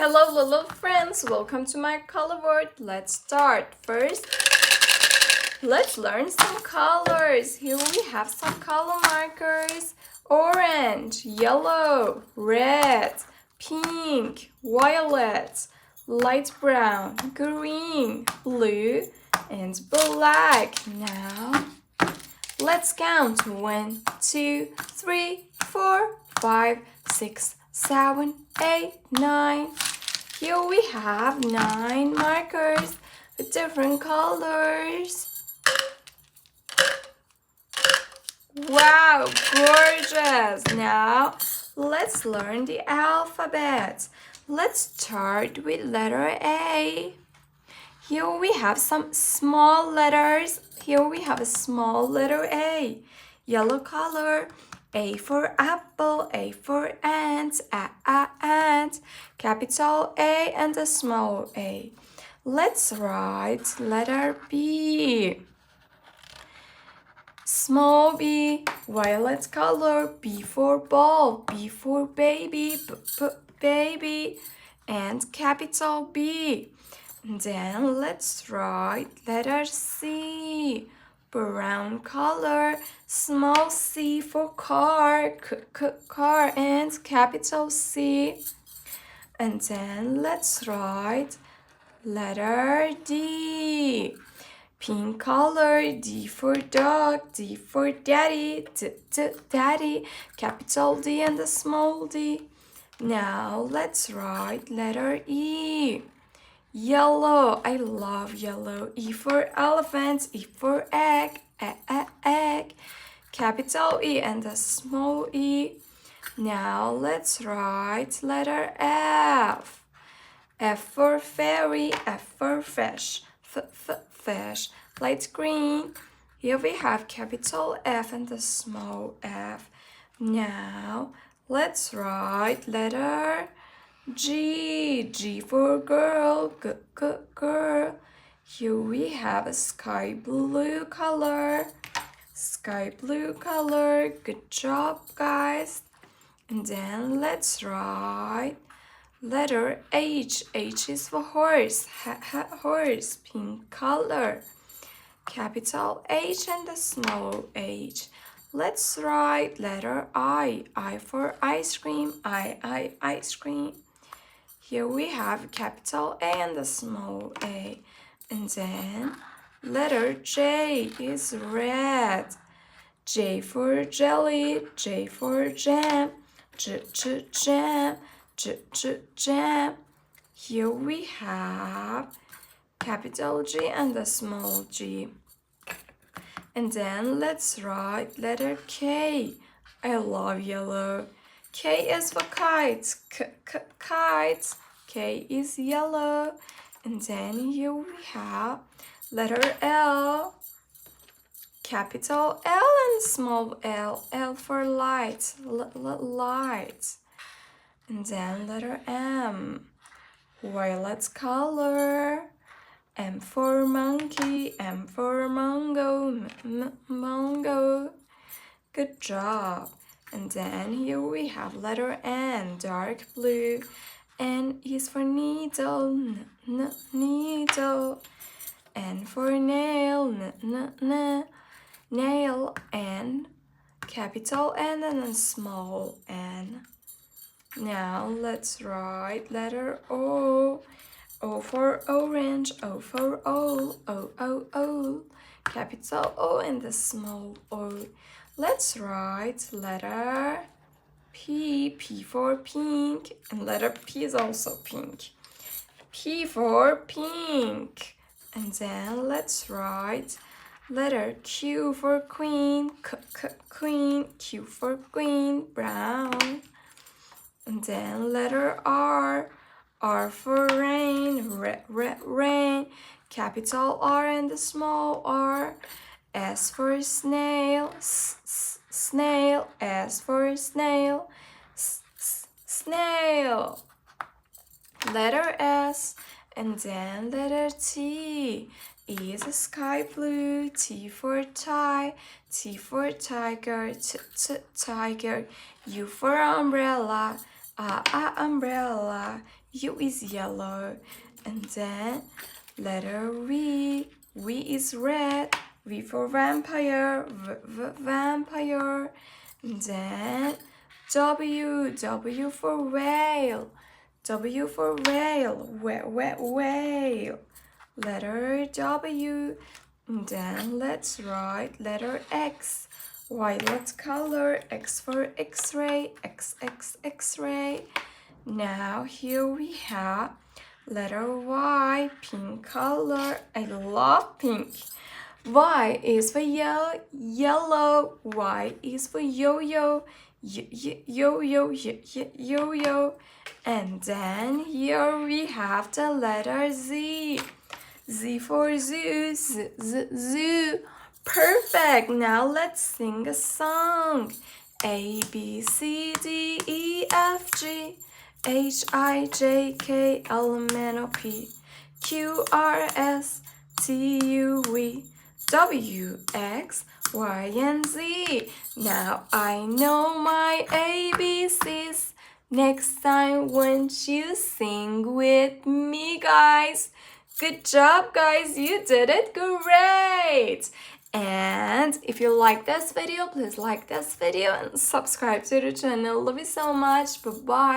Hello little friends, welcome to my color word. Let's start. First, let's learn some colors. Here we have some color markers. Orange, yellow, red, pink, violet, light brown, green, blue, and black. Now, let's count 1, 2, 3, 4, 5, 6, 7, 8, 9. Here we have 9 markers with different colors. Wow, gorgeous! Now, let's learn the alphabet. Let's start with letter A. Here we have some small letters. Here we have a small letter A. Yellow color. A for apple, A for ant, ant. Capital A and a small a. Let's write letter B. Small b, violet color, B for ball, B for baby, baby, and capital B. Then let's write letter C. Brown color, small c for car, car, and capital C. And then let's write letter D. Pink color, D for dog, D for daddy, daddy, capital D and a small d. Now let's write letter E. Yellow, I love yellow. E for elephant, E for egg, egg, capital E and a small e. Now let's write letter F. F for fairy, F for fish, fish, light green. Here we have capital F and a small f. Now let's write letter G. G for girl, girl. Here we have a sky blue color. Sky blue color. Good job, guys. And then let's write letter H. H is for horse. Horse, pink color. Capital H and a small h. Let's write letter I. I for ice cream. Ice cream. Here we have capital A and a small a. And then letter J is red. J for jelly. J for jam. Jam. Jam. Here we have capital G and a small g. And then let's write letter K. I love yellow. K is for kites. Kites. K is yellow. And then here we have letter L. Capital L and small l. L for light. Light. And then letter M. Violet color. M for monkey. M for mango. Mango. Good job. And then here we have letter N. Dark blue. N is for needle. Needle. N for nail. Nail. N. Capital N and a small n. Now let's write letter O. O for orange, O for O. Capital O and a small o. Let's write letter P. P for pink, and letter P is also pink. P for pink. And then let's write letter Q for queen, queen. Q for queen, brown. And then letter R. R for rain, rain. Capital R and a small r. S for snail, snail. S for snail, snail. Letter S. And then letter T. E is a sky blue. T for tie. T for tiger. Tiger. U for umbrella. Umbrella. U is yellow. And then letter V. V is red. V for vampire. Vampire. And then W. W for whale. W for whale. Whale. Letter W. And then let's write letter X. Violet color. X for X-ray. X-ray. Now here we have letter Y. Pink color. I love pink. Y is for yellow. Y is for yo-yo. Yo-yo. And then here we have the letter Z. Z for zoo. Zoo. Perfect. Now let's sing a song. A, B, C, D, E, F, G, H, I, J, K, L, M, N, O, P, Q, R, S, T, U, V, W, X, Y, and Z. Now I know my ABCs. Next time, won't you sing with me, guys? Good job, guys. You did it great. And if you like this video, please like this video and subscribe to the channel. Love you so much. Bye-bye.